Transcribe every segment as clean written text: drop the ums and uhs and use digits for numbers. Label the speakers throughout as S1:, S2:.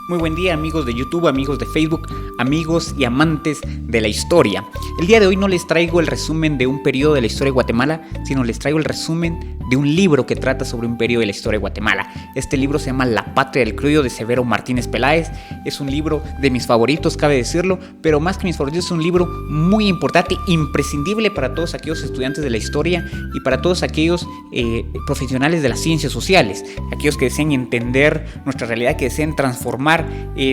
S1: Muy buen día, amigos de YouTube, amigos de Facebook, amigos y amantes de la historia. El día de hoy no les traigo el resumen de un periodo de la historia de Guatemala, sino les traigo el resumen de un libro que trata sobre un periodo de la historia de Guatemala. Este libro se llama La Patria del Criollo, de Severo Martínez Peláez. Es un libro de mis favoritos, cabe decirlo, pero más que mis favoritos es un libro muy importante, imprescindible para todos aquellos estudiantes de la historia y para todos aquellos profesionales de las ciencias sociales, aquellos que deseen entender nuestra realidad, que deseen transformar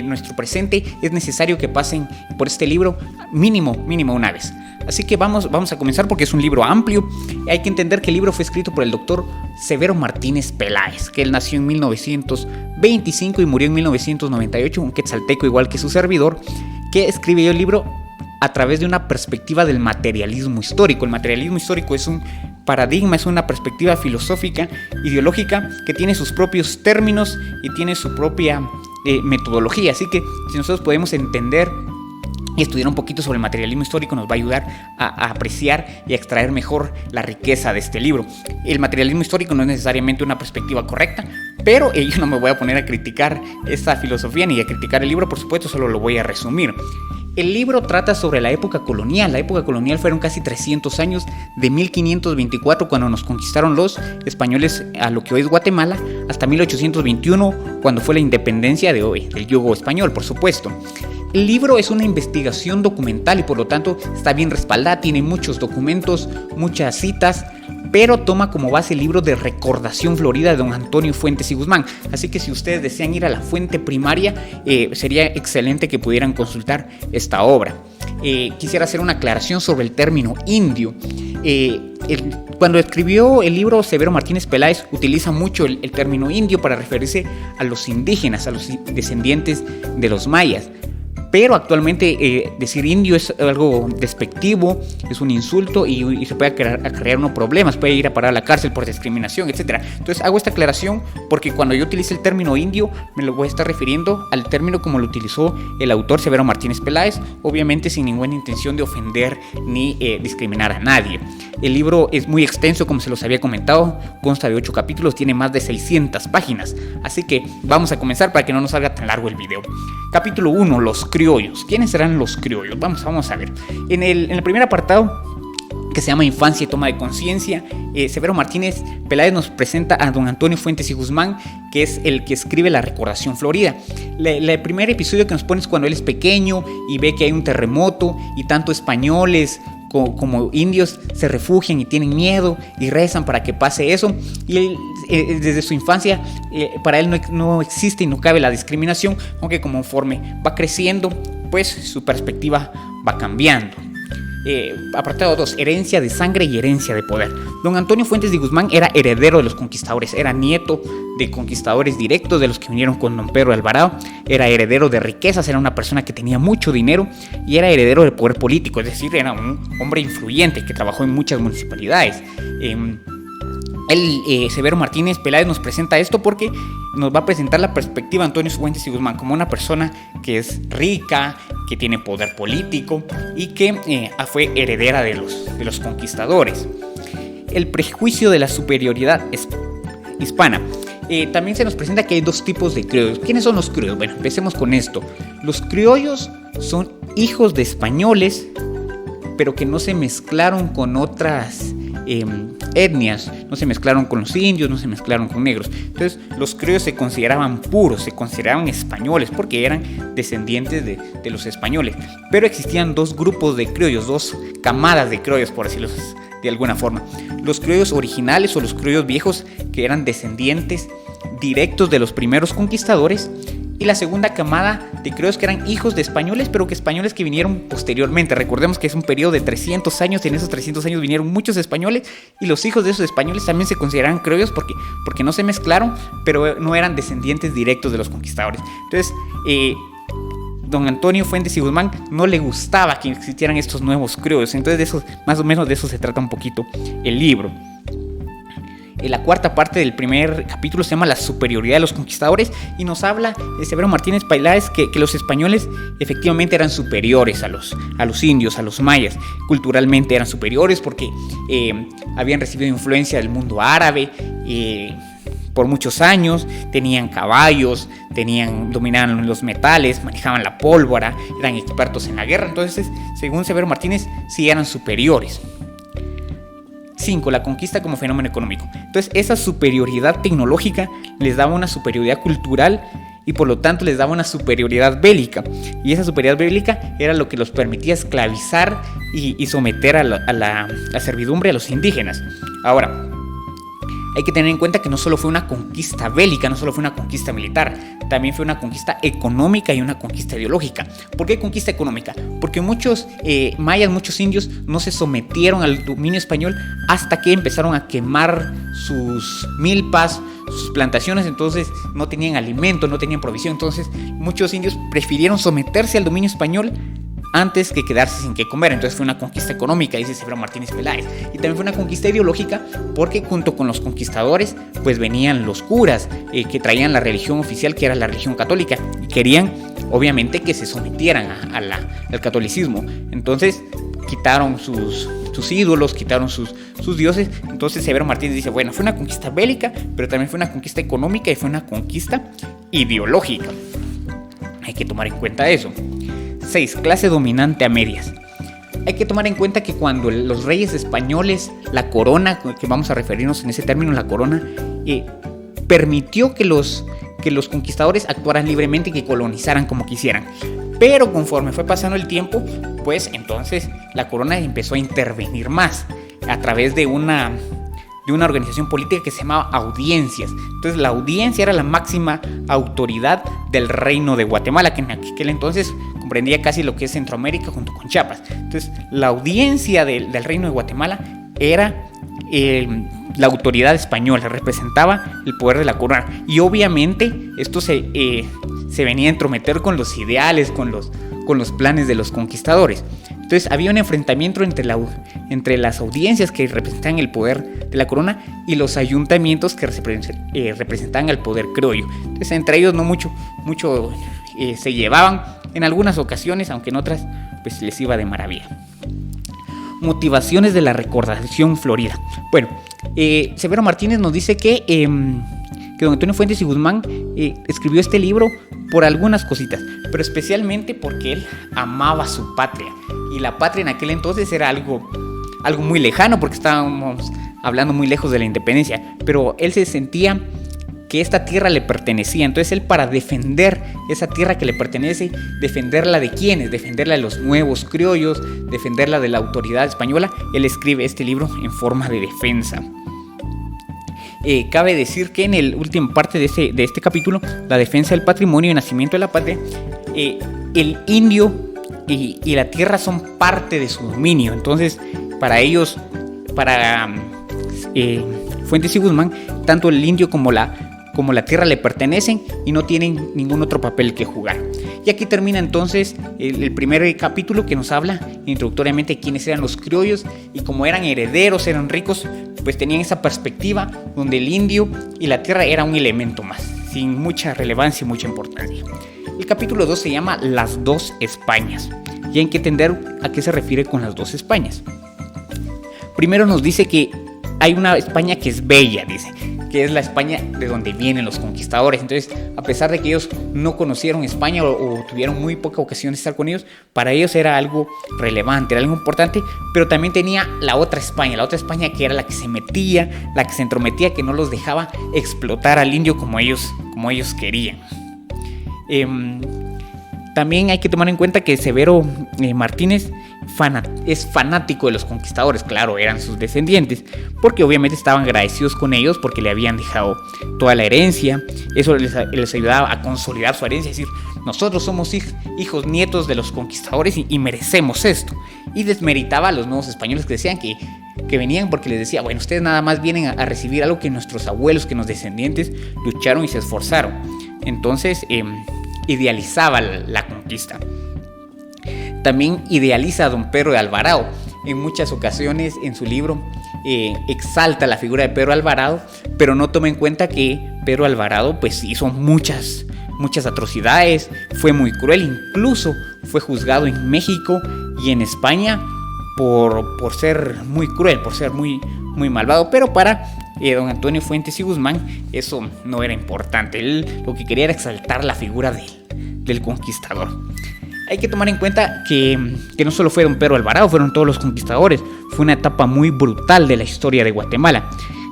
S1: nuestro presente. Es necesario que pasen por este libro mínimo una vez. Así que vamos a comenzar porque es un libro amplio. Hay que entender que el libro fue escrito por el doctor Severo Martínez Peláez, que él nació en 1925 y murió en 1998, un quetzalteco igual que su servidor, que escribió el libro a través de una perspectiva del materialismo histórico. El materialismo histórico es un paradigma, es una perspectiva filosófica, ideológica, que tiene sus propios términos y tiene su propia metodología. Así que si nosotros podemos entender y estudiar un poquito sobre el materialismo histórico, nos va a ayudar a apreciar y a extraer mejor la riqueza de este libro. El materialismo histórico no es necesariamente una perspectiva correcta, pero yo no me voy a poner a criticar esta filosofía ni a criticar el libro, por supuesto, solo lo voy a resumir. El libro trata sobre la época colonial. La época colonial fueron casi 300 años, de 1524, cuando nos conquistaron los españoles a lo que hoy es Guatemala, hasta 1821, cuando fue la independencia de hoy, del yugo español, por supuesto. El libro es una investigación documental y por lo tanto está bien respaldada, tiene muchos documentos, muchas citas, pero toma como base el libro de Recordación Florida de don Antonio Fuentes y Guzmán. Así que si ustedes desean ir a la fuente primaria, sería excelente que pudieran consultar esta obra. Quisiera hacer una aclaración sobre el término indio. Cuando escribió el libro, Severo Martínez Peláez utiliza mucho el término indio para referirse a los indígenas, a los descendientes de los mayas. Pero actualmente decir indio es algo despectivo, es un insulto y se puede acarrear unos problemas, puede ir a parar a la cárcel por discriminación, etc. Entonces hago esta aclaración porque cuando yo utilice el término indio me lo voy a estar refiriendo al término como lo utilizó el autor Severo Martínez Peláez, obviamente sin ninguna intención de ofender ni discriminar a nadie. El libro es muy extenso, como se los había comentado, consta de 8 capítulos, tiene más de 600 páginas, así que vamos a comenzar para que no nos salga tan largo el video. Capítulo 1, los criollos. ¿Quiénes serán los criollos? Vamos a ver. En el primer apartado, que se llama Infancia y Toma de Conciencia, Severo Martínez Peláez nos presenta a don Antonio Fuentes y Guzmán, que es el que escribe La Recordación Florida. El primer episodio que nos pone es cuando él es pequeño y ve que hay un terremoto y tanto españoles como indios se refugian y tienen miedo y rezan para que pase eso. Y él, desde su infancia, para él no existe y no cabe la discriminación, aunque conforme va creciendo, pues su perspectiva va cambiando. Apartado 2, herencia de sangre y herencia de poder. Don Antonio Fuentes de Guzmán era heredero de los conquistadores, era nieto de conquistadores directos, de los que vinieron con don Pedro de Alvarado, era heredero de riquezas, era una persona que tenía mucho dinero y era heredero del poder político, es decir, era un hombre influyente que trabajó en muchas municipalidades. Severo Martínez Peláez nos presenta esto porque nos va a presentar la perspectiva de Antonio Fuentes y Guzmán como una persona que es rica, que tiene poder político y que fue heredera de los conquistadores. El prejuicio de la superioridad hispana. También se nos presenta que hay 2 tipos de criollos. ¿Quiénes son los criollos? Bueno, empecemos con esto. Los criollos son hijos de españoles, pero que no se mezclaron con otras etnias, no se mezclaron con los indios, no se mezclaron con negros. Entonces los criollos se consideraban puros, se consideraban españoles porque eran descendientes de los españoles. Pero existían 2 grupos de criollos, 2 camadas de criollos, por decirlo de alguna forma. Los criollos originales o los criollos viejos, que eran descendientes directos de los primeros conquistadores, y la segunda camada de criollos que eran hijos de españoles, pero que españoles que vinieron posteriormente. Recordemos que es un periodo de 300 años, y en esos 300 años vinieron muchos españoles, y los hijos de esos españoles también se consideraban criollos porque no se mezclaron, pero no eran descendientes directos de los conquistadores. Entonces, don Antonio Fuentes y Guzmán no le gustaba que existieran estos nuevos criollos. Entonces, más o menos de eso se trata un poquito el libro. La cuarta parte del primer capítulo se llama La superioridad de los conquistadores y nos habla de Severo Martínez Peláez que los españoles efectivamente eran superiores a los indios, a los mayas. Culturalmente eran superiores porque habían recibido influencia del mundo árabe, por muchos años, tenían caballos, dominaban los metales, manejaban la pólvora, eran expertos en la guerra. Entonces, según Severo Martínez, sí eran superiores. 5. La conquista como fenómeno económico. Entonces, esa superioridad tecnológica les daba una superioridad cultural y por lo tanto les daba una superioridad bélica. Y esa superioridad bélica era lo que los permitía esclavizar y someter a la servidumbre a los indígenas. Ahora, hay que tener en cuenta que no solo fue una conquista bélica, no solo fue una conquista militar, también fue una conquista económica y una conquista ideológica. ¿Por qué conquista económica? Porque muchos mayas, muchos indios no se sometieron al dominio español hasta que empezaron a quemar sus milpas, sus plantaciones, entonces no tenían alimento, no tenían provisión. Entonces muchos indios prefirieron someterse al dominio español antes que quedarse sin qué comer. Entonces fue una conquista económica, dice Severo Martínez Peláez. Y también fue una conquista ideológica porque junto con los conquistadores pues venían los curas que traían la religión oficial, que era la religión católica, y querían obviamente que se sometieran al catolicismo. Entonces quitaron sus ídolos, quitaron sus dioses. Entonces Severo Martínez dice, bueno, fue una conquista bélica, pero también fue una conquista económica y fue una conquista ideológica. Hay que tomar en cuenta eso. 6. Clase dominante a medias. Hay que tomar en cuenta que cuando los reyes españoles, la corona, que vamos a referirnos en ese término, la corona, permitió que los conquistadores actuaran libremente y que colonizaran como quisieran. Pero conforme fue pasando el tiempo, pues entonces la corona empezó a intervenir más a través de una organización política que se llamaba audiencias. Entonces la audiencia era la máxima autoridad del reino de Guatemala, que en aquel entonces comprendía casi lo que es Centroamérica junto con Chiapas. Entonces la audiencia del reino de Guatemala era la autoridad española, representaba el poder de la corona. Y obviamente esto se venía a entrometer con los ideales, con los planes de los conquistadores. Entonces había un enfrentamiento entre las audiencias que representaban el poder de la corona y los ayuntamientos que representaban el poder criollo. Entonces entre ellos no mucho se llevaban en algunas ocasiones, aunque en otras pues les iba de maravilla. Motivaciones de la recordación florida. Bueno, Severo Martínez nos dice que don Antonio Fuentes y Guzmán escribió este libro por algunas cositas, pero especialmente porque él amaba su patria. Y la patria en aquel entonces era algo muy lejano, porque estábamos hablando muy lejos de la independencia, pero él se sentía que esta tierra le pertenecía. Entonces él, para defender esa tierra que le pertenece, defenderla de quiénes, defenderla de los nuevos criollos, defenderla de la autoridad española, él escribe este libro en forma de defensa. Cabe decir que en la última parte de este capítulo, la defensa del patrimonio y nacimiento de la patria, el indio y la tierra son parte de su dominio. Entonces para ellos, para Fuentes y Guzmán, tanto el indio como la tierra le pertenecen y no tienen ningún otro papel que jugar. Y aquí termina entonces el primer capítulo, que nos habla introductoriamente de quiénes eran los criollos, y como eran herederos, eran ricos, pues tenían esa perspectiva donde el indio y la tierra era un elemento más, sin mucha relevancia y mucha importancia. El capítulo 2 se llama Las dos Españas, y hay que entender a qué se refiere con las dos Españas. Primero nos dice que hay una España que es bella, dice, que es la España de donde vienen los conquistadores. Entonces, a pesar de que ellos no conocieron España o tuvieron muy poca ocasión de estar con ellos, para ellos era algo relevante, era algo importante, pero también tenía la otra España que era la que se metía, la que se entrometía, que no los dejaba explotar al indio como ellos querían. También hay que tomar en cuenta que Severo Martínez es fanático de los conquistadores. Claro, eran sus descendientes, porque obviamente estaban agradecidos con ellos porque le habían dejado toda la herencia. Eso les ayudaba a consolidar su herencia, es decir, nosotros somos hijos nietos de los conquistadores y merecemos esto. Y desmeritaba a los nuevos españoles que decían que venían porque les decía, bueno, ustedes nada más vienen a recibir algo que nuestros abuelos, que nuestros descendientes lucharon y se esforzaron. Entonces idealizaba la conquista. También idealiza a don Pedro de Alvarado. En muchas ocasiones en su libro exalta la figura de Pedro Alvarado, pero no toma en cuenta que Pedro Alvarado pues hizo muchas atrocidades, fue muy cruel, incluso fue juzgado en México y en España por ser muy cruel, por ser muy malvado. Pero para don Antonio Fuentes y Guzmán, eso no era importante. Él lo que quería era exaltar la figura del conquistador. Hay que tomar en cuenta que no solo fue don Pedro Alvarado, fueron todos los conquistadores. Fue una etapa muy brutal de la historia de Guatemala.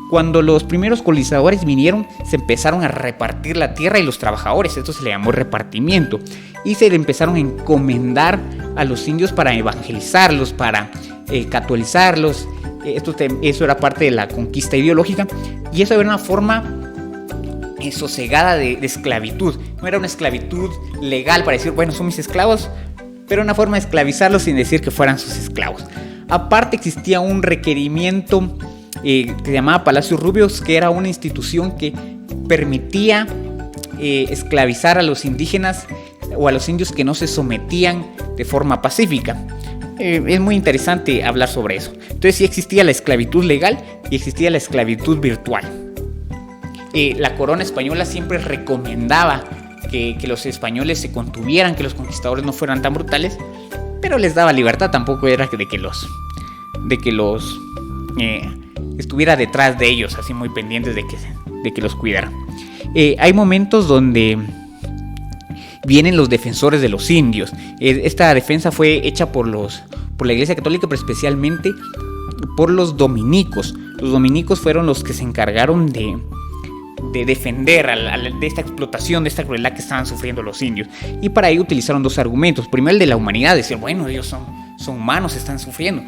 S1: Cuando los primeros colonizadores vinieron, se empezaron a repartir la tierra y los trabajadores. Esto se le llamó repartimiento. Y se le empezaron a encomendar a los indios para evangelizarlos, para catolizarlos. Eso era parte de la conquista ideológica. Y eso era una forma sosegada de esclavitud. No era una esclavitud legal para decir, bueno, son mis esclavos, pero una forma de esclavizarlos sin decir que fueran sus esclavos. Aparte existía un requerimiento que se llamaba Palacio Rubios, que era una institución que permitía esclavizar a los indígenas o a los indios que no se sometían de forma pacífica. Es muy interesante hablar sobre eso. Entonces sí existía la esclavitud legal y existía la esclavitud virtual. La corona española siempre recomendaba que los españoles se contuvieran, que los conquistadores no fueran tan brutales, pero les daba libertad. Tampoco era de que los estuviera detrás de ellos, así muy pendientes de que los cuidaran. Hay momentos donde vienen los defensores de los indios. Esta defensa fue hecha por la Iglesia Católica, pero especialmente por los dominicos. Los dominicos fueron los que se encargaron de defender de esta explotación, de esta crueldad que estaban sufriendo los indios. Y para ello utilizaron dos argumentos. Primero, el de la humanidad, decir, bueno, ellos son humanos, están sufriendo.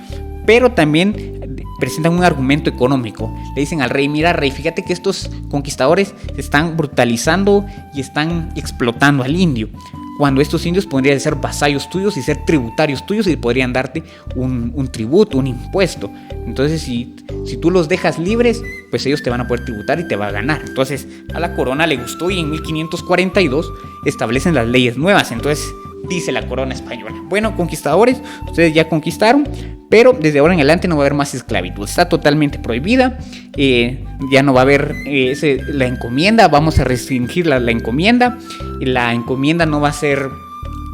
S1: Pero también presentan un argumento económico. Le dicen al rey, mira rey, fíjate que estos conquistadores están brutalizando y están explotando al indio, cuando estos indios podrían ser vasallos tuyos y ser tributarios tuyos y podrían darte un tributo, un impuesto. Entonces si tú los dejas libres, pues ellos te van a poder tributar y te va a ganar. Entonces a la corona le gustó y en 1542 establecen las leyes nuevas. Entonces dice la corona española, bueno, conquistadores, ustedes ya conquistaron, pero desde ahora en adelante no va a haber más esclavitud, está totalmente prohibida, ya no va a haber la encomienda, vamos a restringir la encomienda no va a ser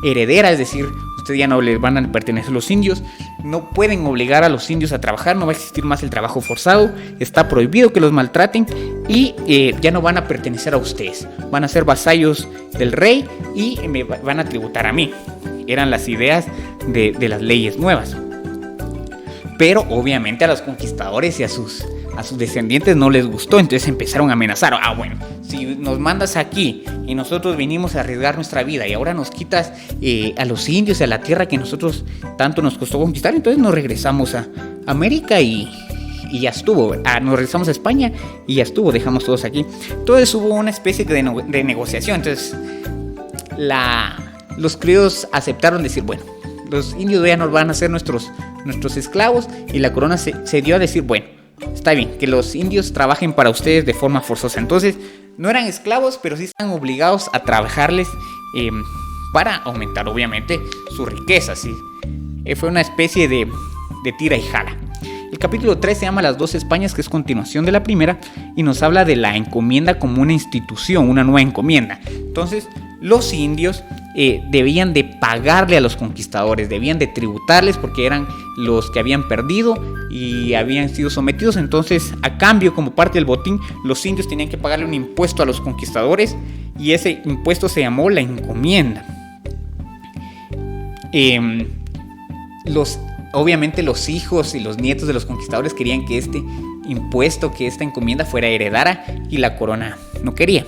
S1: heredera, es decir, ustedes ya no les van a pertenecer a los indios, no pueden obligar a los indios a trabajar, no va a existir más el trabajo forzado, está prohibido que los maltraten y ya no van a pertenecer a ustedes, van a ser vasallos del rey y me van a tributar a mí. Eran las ideas de las leyes nuevas. Pero obviamente a los conquistadores y a sus descendientes no les gustó, entonces empezaron a amenazar. Bueno, si nos mandas aquí y nosotros vinimos a arriesgar nuestra vida y ahora nos quitas a los indios y a la tierra que nosotros tanto nos costó conquistar, entonces nos regresamos a América y ya estuvo. Nos regresamos a España y ya estuvo, dejamos todos aquí. Entonces hubo una especie de negociación. Entonces los criollos aceptaron decir, bueno, los indios ya nos van a ser nuestros esclavos, y la corona se dio a decir, bueno, está bien, que los indios trabajen para ustedes de forma forzosa. Entonces no eran esclavos, pero sí están obligados a trabajarles para aumentar obviamente su riqueza, ¿sí? Fue una especie de tira y jala. El capítulo 3 se llama Las dos Españas, que es continuación de la primera, y nos habla de la encomienda como una institución, una nueva encomienda. Entonces los indios debían de pagarle a los conquistadores, debían de tributarles porque eran los que habían perdido y habían sido sometidos. Entonces, a cambio, como parte del botín, los indios tenían que pagarle un impuesto a los conquistadores y ese impuesto se llamó la encomienda. Obviamente los hijos y los nietos de los conquistadores querían que este impuesto, que esta encomienda fuera heredada, y la corona no quería.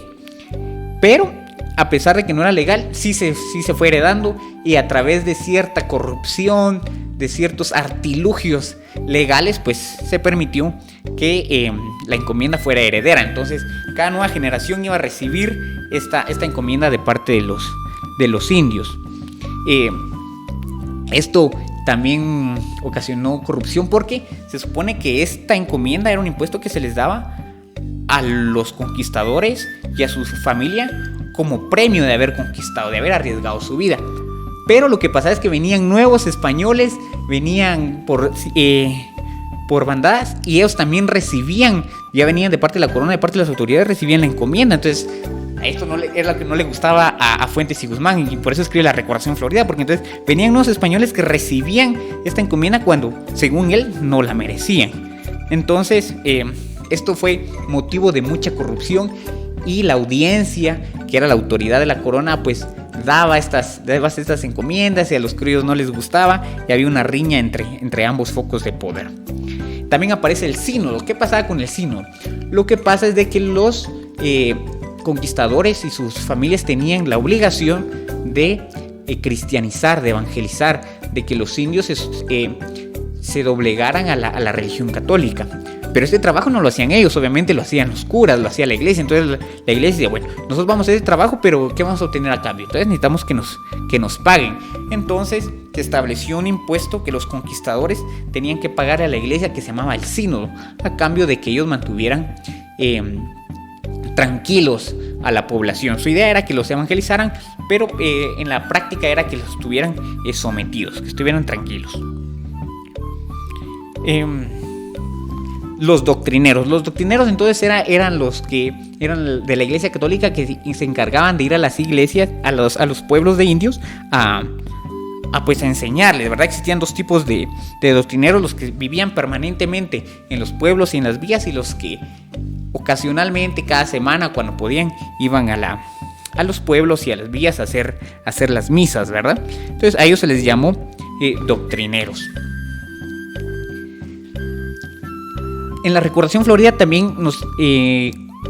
S1: Pero a pesar de que no era legal, sí se fue heredando, y a través de cierta corrupción, de ciertos artilugios legales, pues se permitió que la encomienda fuera heredera. Entonces cada nueva generación iba a recibir esta encomienda de parte de los indios. Esto también ocasionó corrupción porque se supone que esta encomienda era un impuesto que se les daba a los conquistadores y a su familia como premio de haber conquistado, de haber arriesgado su vida. Pero lo que pasaba es que venían nuevos españoles, venían por bandadas, y ellos también recibían, ya venían de parte de la corona, de parte de las autoridades, recibían la encomienda. Entonces a esto era lo que no le gustaba a Fuentes y Guzmán, y por eso escribe La Recordación Florida, porque entonces venían nuevos españoles que recibían esta encomienda cuando, según él, no la merecían. Entonces Esto fue motivo de mucha corrupción y la audiencia, que era la autoridad de la corona, pues daba estas encomiendas y a los criollos no les gustaba y había una riña entre ambos focos de poder. También aparece el sínodo. ¿Qué pasaba con el sínodo? Lo que pasa es de que los conquistadores y sus familias tenían la obligación de cristianizar, de evangelizar, de que los indios se doblegaran a la religión católica. Pero este trabajo no lo hacían ellos, obviamente lo hacían los curas, lo hacía la iglesia. Entonces la iglesia decía, bueno, nosotros vamos a hacer este trabajo, pero ¿qué vamos a obtener a cambio? Entonces necesitamos que nos paguen. Entonces se estableció un impuesto que los conquistadores tenían que pagar a la iglesia, que se llamaba el sínodo, a cambio de que ellos mantuvieran tranquilos a la población. Su idea era que los evangelizaran, pero en la práctica era que los tuvieran sometidos, que estuvieran tranquilos. Los doctrineros entonces eran los que eran de la iglesia católica, que se encargaban de ir a las iglesias, a los pueblos de indios a enseñarles, ¿verdad? Existían dos tipos de doctrineros: los que vivían permanentemente en los pueblos y en las villas, y los que ocasionalmente, cada semana, cuando podían, iban a los pueblos y a las villas a hacer las misas, ¿verdad? Entonces a ellos se les llamó doctrineros. En la Recordación Florida también nos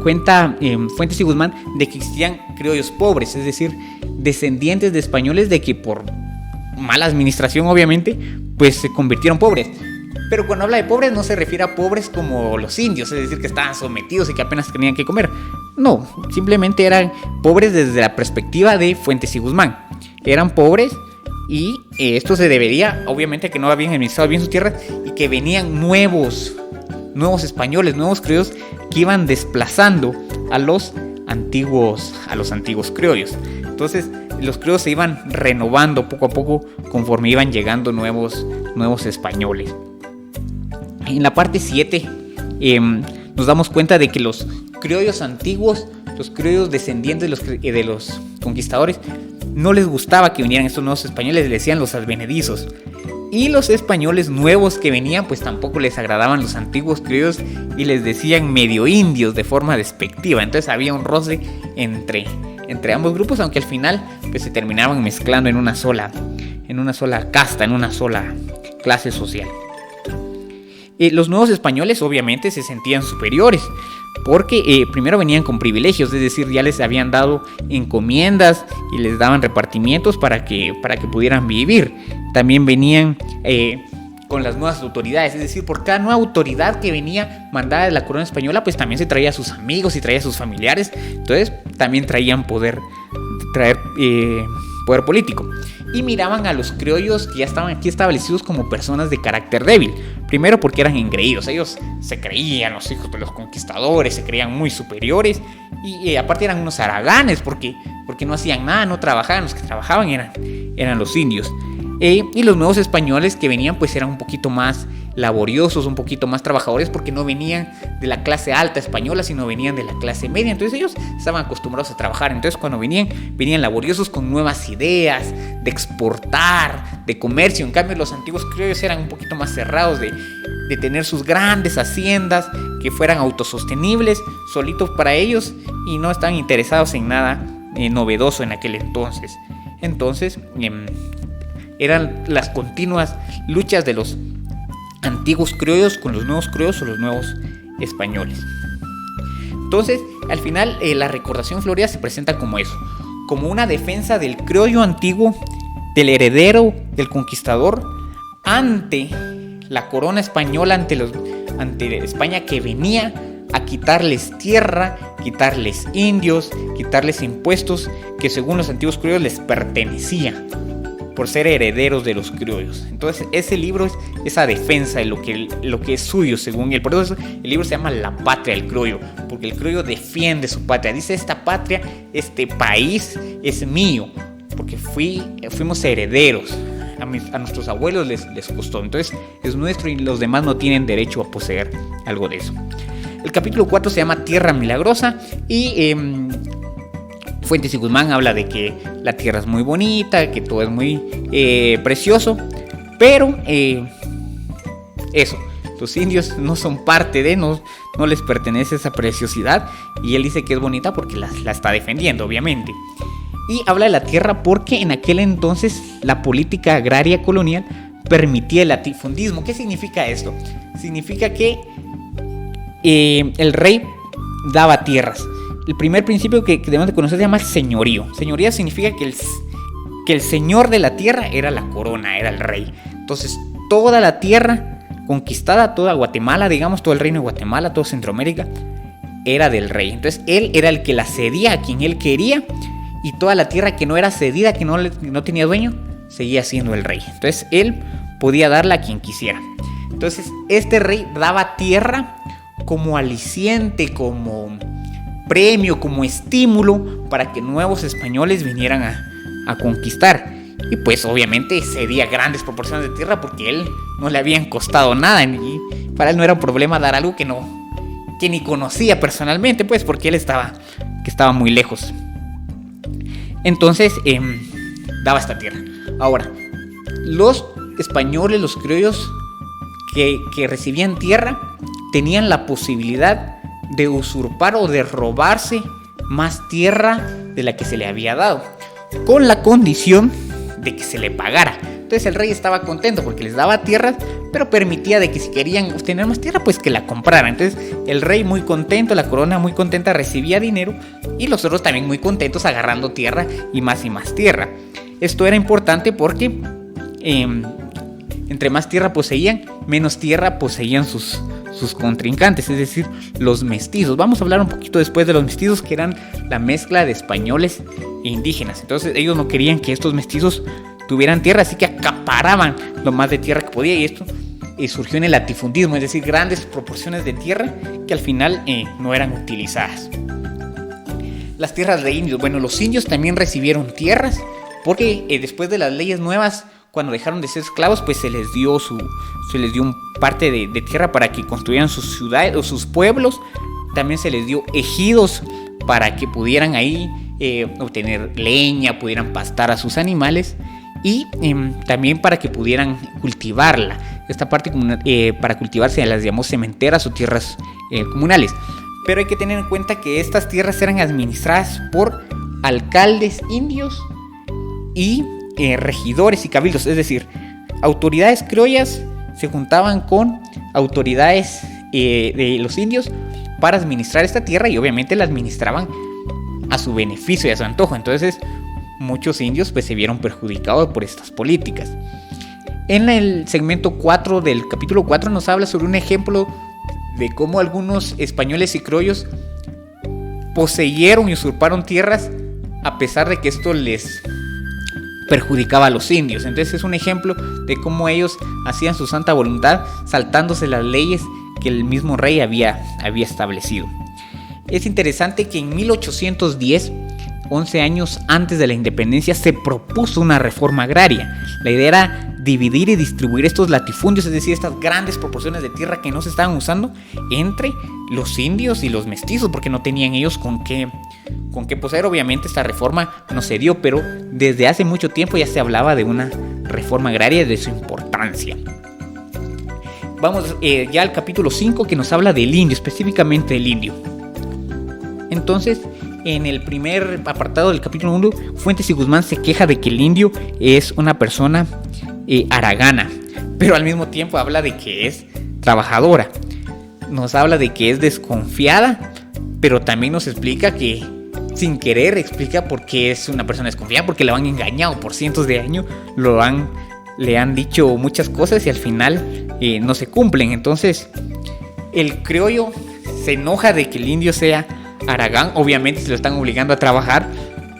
S1: cuenta Fuentes y Guzmán de que existían criollos pobres, es decir, descendientes de españoles de que por mala administración, obviamente, pues se convirtieron pobres. Pero cuando habla de pobres no se refiere a pobres como los indios, es decir, que estaban sometidos y que apenas tenían que comer. No, simplemente eran pobres desde la perspectiva de Fuentes y Guzmán. Eran pobres y esto se debería, obviamente, a que no habían administrado bien sus tierras y que venían nuevos españoles, nuevos criollos que iban desplazando a los antiguos criollos. Entonces los criollos se iban renovando poco a poco conforme iban llegando nuevos españoles. En la parte 7 nos damos cuenta de que los criollos antiguos, los criollos descendientes de los conquistadores, no les gustaba que vinieran estos nuevos españoles, les decían los advenedizos. Y los españoles nuevos que venían, pues tampoco les agradaban los antiguos criollos y les decían medio indios de forma despectiva. Entonces había un roce entre ambos grupos, aunque al final pues se terminaban mezclando en una sola casta, en una sola clase social. Los nuevos españoles obviamente se sentían superiores, porque primero venían con privilegios, es decir, ya les habían dado encomiendas y les daban repartimientos para que pudieran vivir. También venían con las nuevas autoridades, es decir, por cada nueva autoridad que venía mandada de la corona española, pues también se traía a sus amigos y traía a sus familiares. Entonces también traían poder político. Y miraban a los criollos que ya estaban aquí establecidos como personas de carácter débil. Primero porque eran engreídos, ellos se creían los hijos de los conquistadores, se creían muy superiores y aparte eran unos haraganes porque no hacían nada, no trabajaban, los que trabajaban eran los indios. Y los nuevos españoles que venían pues eran un poquito más laboriosos, un poquito más trabajadores, porque no venían de la clase alta española, sino venían de la clase media. Entonces ellos estaban acostumbrados a trabajar. Entonces cuando venían laboriosos con nuevas ideas de exportar, de comercio. En cambio los antiguos criollos eran un poquito más cerrados de tener sus grandes haciendas que fueran autosostenibles, solitos para ellos, y no estaban interesados en nada novedoso en aquel entonces. Entonces eran las continuas luchas de los antiguos criollos con los nuevos criollos o los nuevos españoles. Entonces, al final, la Recordación Florida se presenta como eso, como una defensa del criollo antiguo, del heredero, del conquistador, ante la corona española, ante España, que venía a quitarles tierra, quitarles indios, quitarles impuestos que según los antiguos criollos les pertenecía por ser herederos de los criollos. Entonces ese libro es esa defensa de lo que es suyo según él. Por eso el libro se llama La Patria del Criollo, porque el criollo defiende su patria. Dice: esta patria, este país es mío, porque fuimos herederos. A nuestros abuelos les costó, entonces es nuestro y los demás no tienen derecho a poseer algo de eso. El capítulo 4 se llama Tierra Milagrosa y Fuentes y Guzmán habla de que la tierra es muy bonita, que todo es muy precioso, pero eso, los indios no son parte de, no les pertenece esa preciosidad, y él dice que es bonita porque la está defendiendo, obviamente. Y habla de la tierra porque en aquel entonces la política agraria colonial permitía el latifundismo. ¿Qué significa esto? Significa que el rey daba tierras. El primer principio que debemos de conocer se llama señorío. Señoría significa que el señor de la tierra era la corona, era el rey. Entonces toda la tierra conquistada, toda Guatemala, digamos, todo el reino de Guatemala, toda Centroamérica, era del rey. Entonces él era el que la cedía a quien él quería, y toda la tierra que no era cedida, que no tenía dueño, seguía siendo el rey. Entonces él podía darla a quien quisiera. Entonces este rey daba tierra como aliciente, como premio, como estímulo para que nuevos españoles vinieran a conquistar. Y pues obviamente cedía grandes proporciones de tierra porque él no le habían costado nada, y para él no era un problema dar algo que ni conocía personalmente, pues porque él estaba muy lejos. Entonces daba esta tierra. Ahora, los españoles, los criollos que recibían tierra, tenían la posibilidad de usurpar o de robarse más tierra de la que se le había dado, con la condición de que se le pagara. Entonces el rey estaba contento porque les daba tierras, pero permitía de que si querían obtener más tierra, pues que la compraran. Entonces el rey muy contento, la corona muy contenta, recibía dinero, y los otros también muy contentos agarrando tierra y más tierra. Esto era importante porque entre más tierra poseían, menos tierra poseían sus contrincantes, es decir, los mestizos. Vamos a hablar un poquito después de los mestizos, que eran la mezcla de españoles e indígenas. Entonces ellos no querían que estos mestizos tuvieran tierra, así que acaparaban lo más de tierra que podía, y esto surgió en el latifundismo, es decir, grandes proporciones de tierra que al final no eran utilizadas. Las tierras de indios, bueno, los indios también recibieron tierras porque después de las leyes nuevas, cuando dejaron de ser esclavos, pues se les dio un parte de tierra para que construyeran sus ciudades o sus pueblos. También se les dio ejidos para que pudieran ahí obtener leña, pudieran pastar a sus animales, y también para que pudieran cultivarla. Esta parte para cultivar se las llamó cementeras o tierras comunales. Pero hay que tener en cuenta que estas tierras eran administradas por alcaldes indios y regidores y cabildos, es decir, autoridades criollas se juntaban con autoridades de los indios para administrar esta tierra, y obviamente la administraban a su beneficio y a su antojo. Entonces muchos indios pues se vieron perjudicados por estas políticas. En el segmento 4 del capítulo 4 nos habla sobre un ejemplo de cómo algunos españoles y criollos poseyeron y usurparon tierras a pesar de que esto les perjudicaba a los indios. Entonces es un ejemplo de cómo ellos hacían su santa voluntad saltándose las leyes que el mismo rey había establecido. Es interesante que en 1810, 11 años antes de la independencia, se propuso una reforma agraria. La idea era dividir y distribuir estos latifundios, es decir, estas grandes proporciones de tierra que no se estaban usando, entre los indios y los mestizos, porque no tenían ellos con qué poseer. Obviamente esta reforma no se dio, pero desde hace mucho tiempo ya se hablaba de una reforma agraria y de su importancia. Vamos ya al capítulo 5, que nos habla del indio, específicamente del indio. Entonces, en el primer apartado del capítulo 1, Fuentes y Guzmán se queja de que el indio es una persona haragana, pero al mismo tiempo habla de que es trabajadora. Nos habla de que es desconfiada, pero también nos explica que sin querer explica por qué es una persona desconfiada, porque la han engañado por cientos de años, le han dicho muchas cosas y al final no se cumplen. Entonces el criollo se enoja de que el indio sea haragán, obviamente se lo están obligando a trabajar,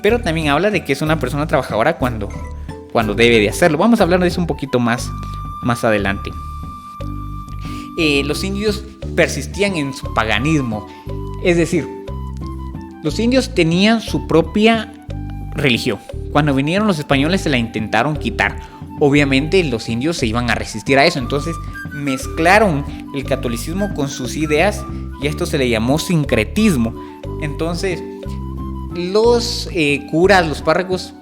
S1: pero también habla de que es una persona trabajadora cuando debe de hacerlo. Vamos a hablar de eso un poquito más adelante. Los indios persistían en su paganismo, es decir, los indios tenían su propia religión. Cuando vinieron los españoles se la intentaron quitar. Obviamente los indios se iban a resistir a eso, entonces mezclaron el catolicismo con sus ideas y a esto se le llamó sincretismo. Entonces los curas, los párrocos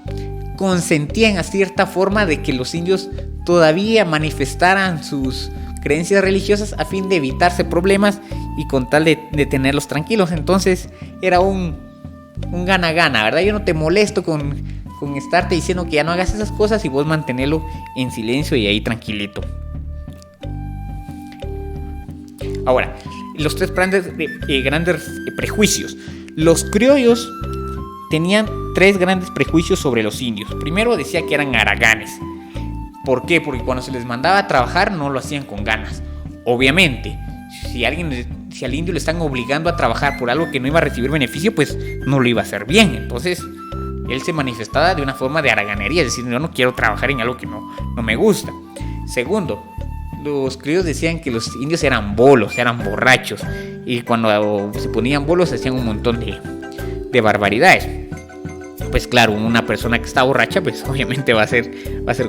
S1: consentían a cierta forma de que los indios todavía manifestaran sus creencias religiosas a fin de evitarse problemas y con tal de tenerlos tranquilos. Entonces era un gana-gana, ¿verdad? Yo no te molesto con estarte diciendo que ya no hagas esas cosas y vos mantenerlo en silencio y ahí tranquilito. Ahora, los tres grandes prejuicios. Los criollos tenían tres grandes prejuicios sobre los indios. Primero, decía que eran haraganes. ¿Por qué? Porque cuando se les mandaba a trabajar no lo hacían con ganas. Obviamente, si al indio le están obligando a trabajar por algo que no iba a recibir beneficio, pues no lo iba a hacer bien. Entonces, él se manifestaba de una forma de haraganería, es decir, yo no quiero trabajar en algo que no me gusta. Segundo, los criollos decían que los indios eran bolos, eran borrachos, y cuando se ponían bolos hacían un montón de barbaridades. Pues claro, una persona que está borracha, pues obviamente va a hacer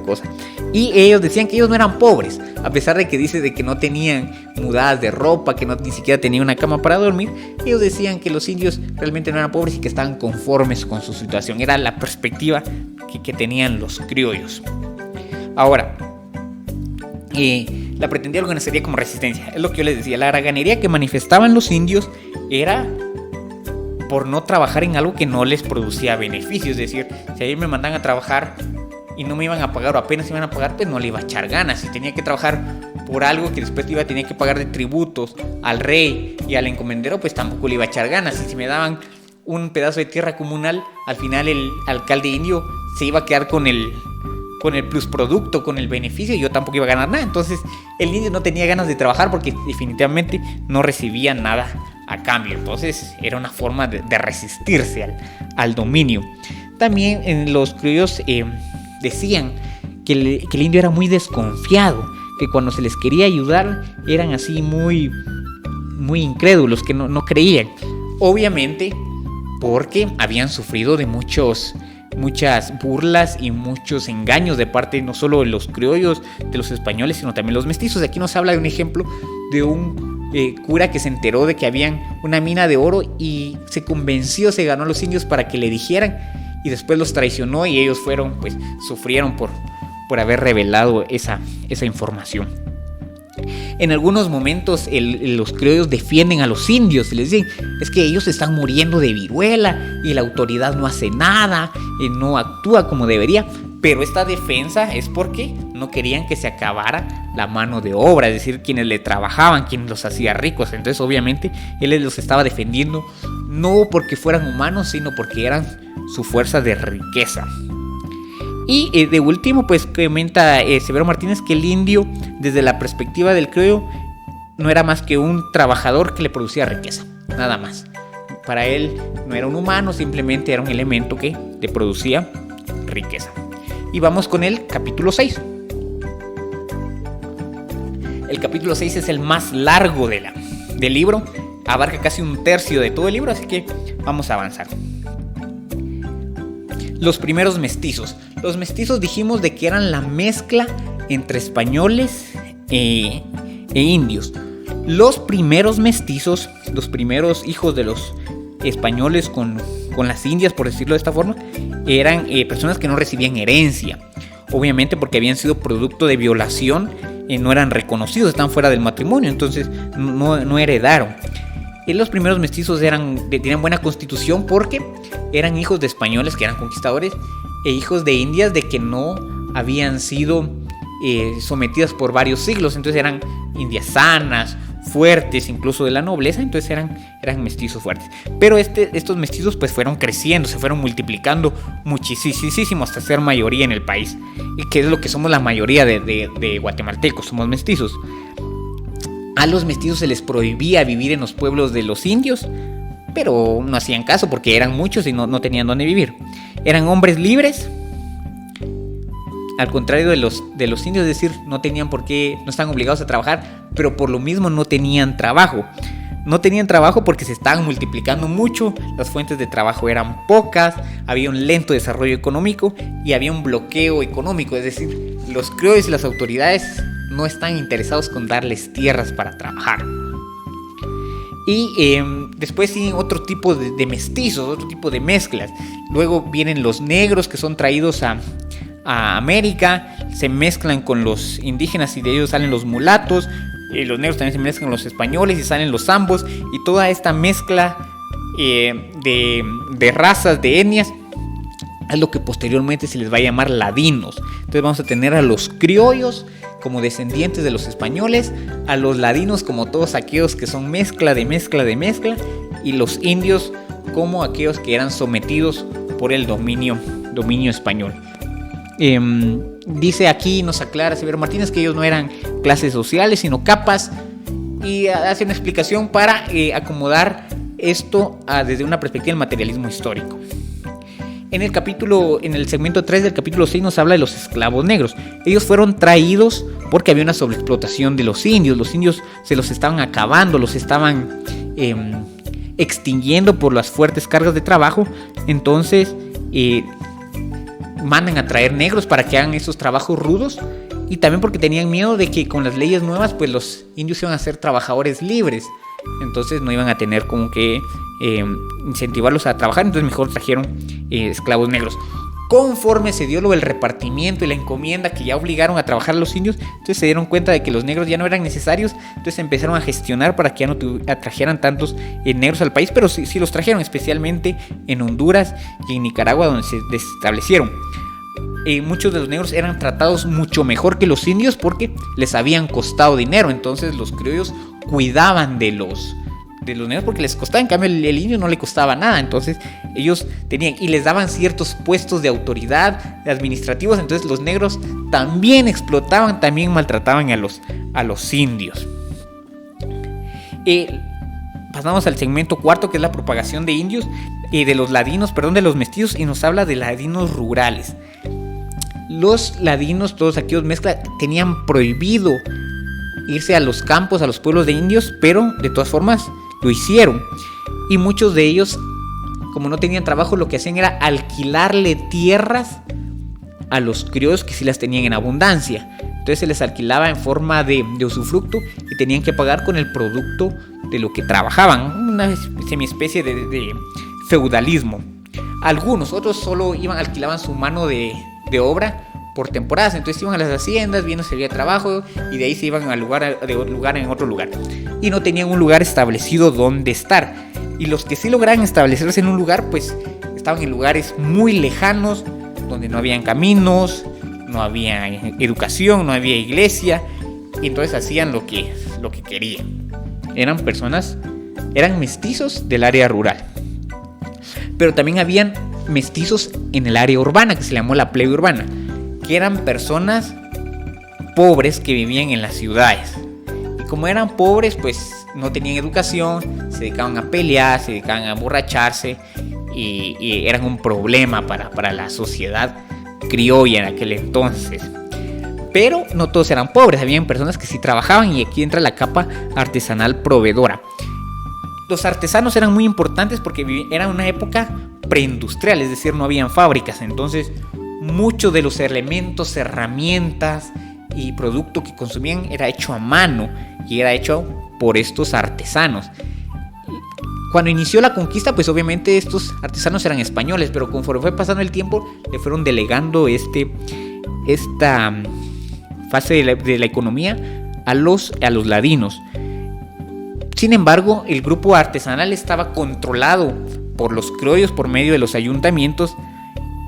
S1: cosas. Y ellos decían que ellos no eran pobres, a pesar de que dice de que no tenían mudadas de ropa, que ni siquiera tenían una cama para dormir. Ellos decían que los indios realmente no eran pobres y que estaban conformes con su situación. Era la perspectiva que tenían los criollos. Ahora, la pretendida organizaría como resistencia. Es lo que yo les decía, la haraganería que manifestaban los indios era por no trabajar en algo que no les producía beneficio. Es decir, si a mí me mandan a trabajar y no me iban a pagar o apenas iban a pagar, pues no le iba a echar ganas. Si tenía que trabajar por algo que después iba a tener que pagar de tributos al rey y al encomendero, pues tampoco le iba a echar ganas. Y si me daban un pedazo de tierra comunal, al final el alcalde indio se iba a quedar con el plusproducto, con el beneficio, y yo tampoco iba a ganar nada. Entonces el indio no tenía ganas de trabajar porque definitivamente no recibía nada a cambio. Entonces era una forma de resistirse al dominio. También los criollos decían que el indio era muy desconfiado, que cuando se les quería ayudar eran así muy, muy incrédulos, que no creían. Obviamente porque habían sufrido de muchas burlas y muchos engaños de parte no solo de los criollos, de los españoles, sino también los mestizos. Aquí nos habla de un ejemplo de un cura que se enteró de que habían una mina de oro y se ganó a los indios para que le dijeran, y después los traicionó y ellos sufrieron por haber revelado esa información. En algunos momentos los criollos defienden a los indios y les dicen, es que ellos están muriendo de viruela y la autoridad no hace nada, no actúa como debería. Pero esta defensa es porque no querían que se acabara la mano de obra, es decir, quienes le trabajaban, quienes los hacía ricos. Entonces obviamente él los estaba defendiendo no porque fueran humanos, sino porque eran su fuerza de riqueza. Y de último, pues comenta Severo Martínez que el indio, desde la perspectiva del criollo, no era más que un trabajador que le producía riqueza, nada más. Para él no era un humano, simplemente era un elemento que le producía riqueza. Y vamos con el capítulo 6. El capítulo 6 es el más largo del libro, abarca casi un tercio de todo el libro, así que vamos a avanzar. Los primeros mestizos. Los mestizos dijimos de que eran la mezcla entre españoles e indios. Los primeros mestizos, los primeros hijos de los españoles con las indias, por decirlo de esta forma, eran personas que no recibían herencia. Obviamente porque habían sido producto de violación, no eran reconocidos, están fuera del matrimonio, entonces no heredaron. Los primeros mestizos tenían buena constitución porque eran hijos de españoles que eran conquistadores e hijos de indias de que no habían sido sometidas por varios siglos. Entonces eran indias sanas, fuertes, incluso de la nobleza. Entonces eran mestizos fuertes. Pero estos mestizos pues fueron creciendo, se fueron multiplicando muchísimo hasta ser mayoría en el país, que es lo que somos la mayoría de guatemaltecos, somos mestizos. A los mestizos se les prohibía vivir en los pueblos de los indios, pero no hacían caso porque eran muchos y no tenían dónde vivir. Eran hombres libres, al contrario de los indios, es decir, no tenían por qué, no estaban obligados a trabajar, pero por lo mismo no tenían trabajo. No tenían trabajo porque se estaban multiplicando mucho, las fuentes de trabajo eran pocas, había un lento desarrollo económico y había un bloqueo económico, es decir, los criollos y las autoridades no están interesados con darles tierras para trabajar. Y después siguen otro tipo de mestizos, otro tipo de mezclas. Luego vienen los negros que son traídos a a América, se mezclan con los indígenas y de ellos salen los mulatos, los negros también se mezclan con los españoles y salen los zambos, y toda esta mezcla de razas, de etnias, es lo que posteriormente se les va a llamar ladinos. Entonces vamos a tener a los criollos como descendientes de los españoles, a los ladinos como todos aquellos que son mezcla de mezcla de mezcla, y los indios como aquellos que eran sometidos por el dominio español. Dice aquí, nos aclara Severo Martínez, que ellos no eran clases sociales sino capas, y hace una explicación para acomodar esto desde una perspectiva del materialismo histórico. En el segmento 3 del capítulo 6 nos habla de los esclavos negros. Ellos fueron traídos porque había una sobreexplotación de los indios. Los indios se los estaban acabando, los estaban extinguiendo por las fuertes cargas de trabajo. Entonces mandan a traer negros para que hagan esos trabajos rudos, y también porque tenían miedo de que con las leyes nuevas pues los indios iban a ser trabajadores libres, entonces no iban a tener como que incentivarlos a trabajar, entonces mejor trajeron esclavos negros. Conforme se dio lo del repartimiento y la encomienda que ya obligaron a trabajar a los indios, entonces se dieron cuenta de que los negros ya no eran necesarios, entonces empezaron a gestionar para que ya no trajeran tantos negros al país, pero sí los trajeron, especialmente en Honduras y en Nicaragua, donde se establecieron. Muchos de los negros eran tratados mucho mejor que los indios porque les habían costado dinero, entonces los criollos cuidaban de los negros porque les costaba, en cambio el indio no le costaba nada, entonces ellos tenían y les daban ciertos puestos de autoridad administrativos, entonces los negros también explotaban, también maltrataban a los indios. Pasamos al segmento 4, que es la propagación de indios, de los mestizos, y nos habla de ladinos rurales. Los ladinos, todos aquellos mezclas, tenían prohibido irse a los campos, a los pueblos de indios, pero de todas formas lo hicieron. Y muchos de ellos, como no tenían trabajo, lo que hacían era alquilarle tierras a los criollos que sí las tenían en abundancia. Entonces se les alquilaba en forma de usufructo y tenían que pagar con el producto de lo que trabajaban, una semiespecie de feudalismo. Otros solo alquilaban su mano de obra por temporadas, entonces iban a las haciendas viendo si había trabajo y de ahí se iban de un lugar en otro lugar, y no tenían un lugar establecido donde estar. Y los que sí lograban establecerse en un lugar, pues estaban en lugares muy lejanos, donde no habían caminos, no había educación, no había iglesia, y entonces hacían lo que querían. Eran mestizos del área rural, pero también habían mestizos en el área urbana, que se llamó la plebe urbana, que eran personas pobres que vivían en las ciudades. Y como eran pobres, pues no tenían educación, se dedicaban a pelear, se dedicaban a emborracharse, y eran un problema para la sociedad criolla en aquel entonces. Pero no todos eran pobres, habían personas que sí trabajaban, y aquí entra la capa artesanal proveedora. Los artesanos eran muy importantes porque era una época preindustrial, es decir, no habían fábricas, entonces muchos de los elementos, herramientas y producto que consumían era hecho a mano y era hecho por estos artesanos. Cuando inició la conquista, pues obviamente estos artesanos eran españoles, pero conforme fue pasando el tiempo le fueron delegando esta fase de la economía a los ladinos. Sin embargo, el grupo artesanal estaba controlado por los criollos por medio de los ayuntamientos,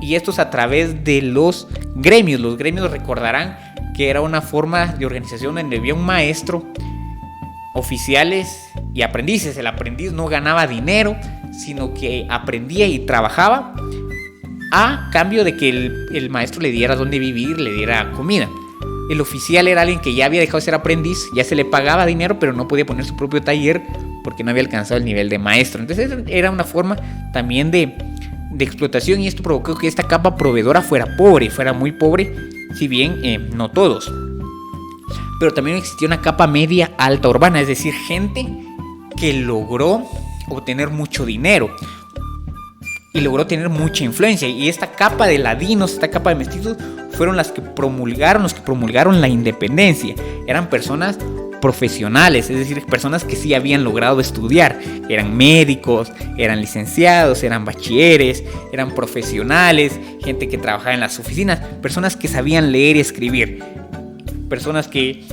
S1: y estos a través de los gremios. Los gremios, recordarán que era una forma de organización donde había un maestro, oficiales y aprendices. El aprendiz no ganaba dinero, sino que aprendía y trabajaba a cambio de que el maestro le diera dónde vivir, le diera comida. El oficial era alguien que ya había dejado de ser aprendiz, ya se le pagaba dinero, pero no podía poner su propio taller porque no había alcanzado el nivel de maestro. Entonces era una forma también de explotación, y esto provocó que esta capa proveedora fuera muy pobre, si bien no todos. Pero también existía una capa media alta urbana, es decir, gente que logró obtener mucho dinero y logró tener mucha influencia, y esta capa de ladinos, esta capa de mestizos, fueron los que promulgaron la independencia. Eran personas profesionales, es decir, personas que sí habían logrado estudiar, eran médicos, eran licenciados, eran bachilleres, eran profesionales, gente que trabajaba en las oficinas, personas que sabían leer y escribir, personas que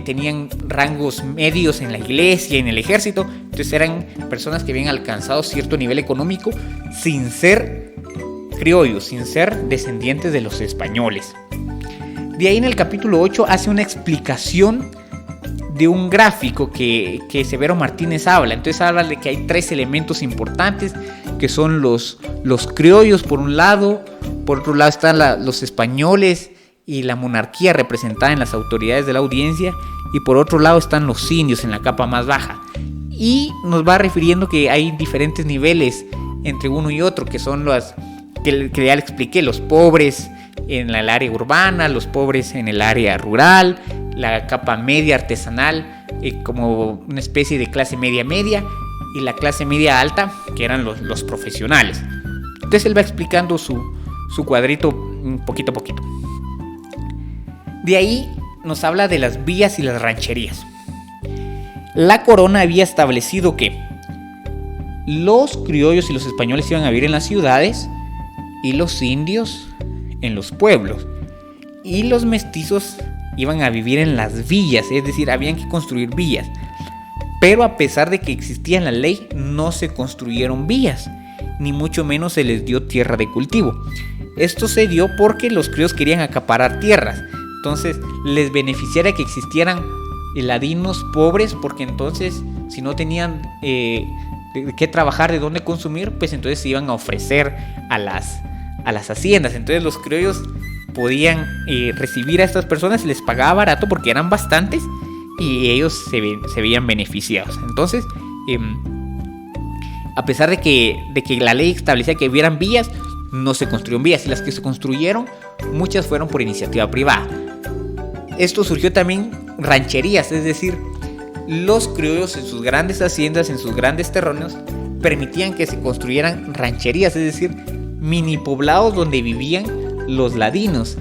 S1: tenían rangos medios en la iglesia, en el ejército. Entonces eran personas que habían alcanzado cierto nivel económico sin ser criollos, sin ser descendientes de los españoles. De ahí en el capítulo 8 hace una explicación de un gráfico que Severo Martínez habla. Entonces habla de que hay 3 elementos importantes, que son los criollos por un lado, por otro lado están los españoles y la monarquía representada en las autoridades de la audiencia, y por otro lado están los indios en la capa más baja. Y nos va refiriendo que hay diferentes niveles entre uno y otro, que son los que ya le expliqué, los pobres en el área urbana, los pobres en el área rural, la capa media artesanal, como una especie de clase media, y la clase media alta, que eran los profesionales. Entonces él va explicando su cuadrito poquito a poquito. De ahí nos habla de las villas y las rancherías. La corona había establecido que los criollos y los españoles iban a vivir en las ciudades y los indios en los pueblos, y los mestizos iban a vivir en las villas, es decir, habían que construir villas. Pero a pesar de que existía la ley, no se construyeron villas, ni mucho menos se les dio tierra de cultivo. Esto se dio porque los criollos querían acaparar tierras. Entonces les beneficiaría que existieran ladinos pobres, porque entonces si no tenían de qué trabajar, de dónde consumir, pues entonces se iban a ofrecer a las haciendas. Entonces los criollos podían recibir a estas personas, les pagaba barato porque eran bastantes y ellos se veían beneficiados. Entonces a pesar de que la ley establecía que hubieran villas, no se construyeron villas, y las que se construyeron, muchas fueron por iniciativa privada. Esto surgió también rancherías, es decir, los criollos en sus grandes haciendas, en sus grandes terrenos, permitían que se construyeran rancherías, es decir, mini poblados donde vivían los ladinos,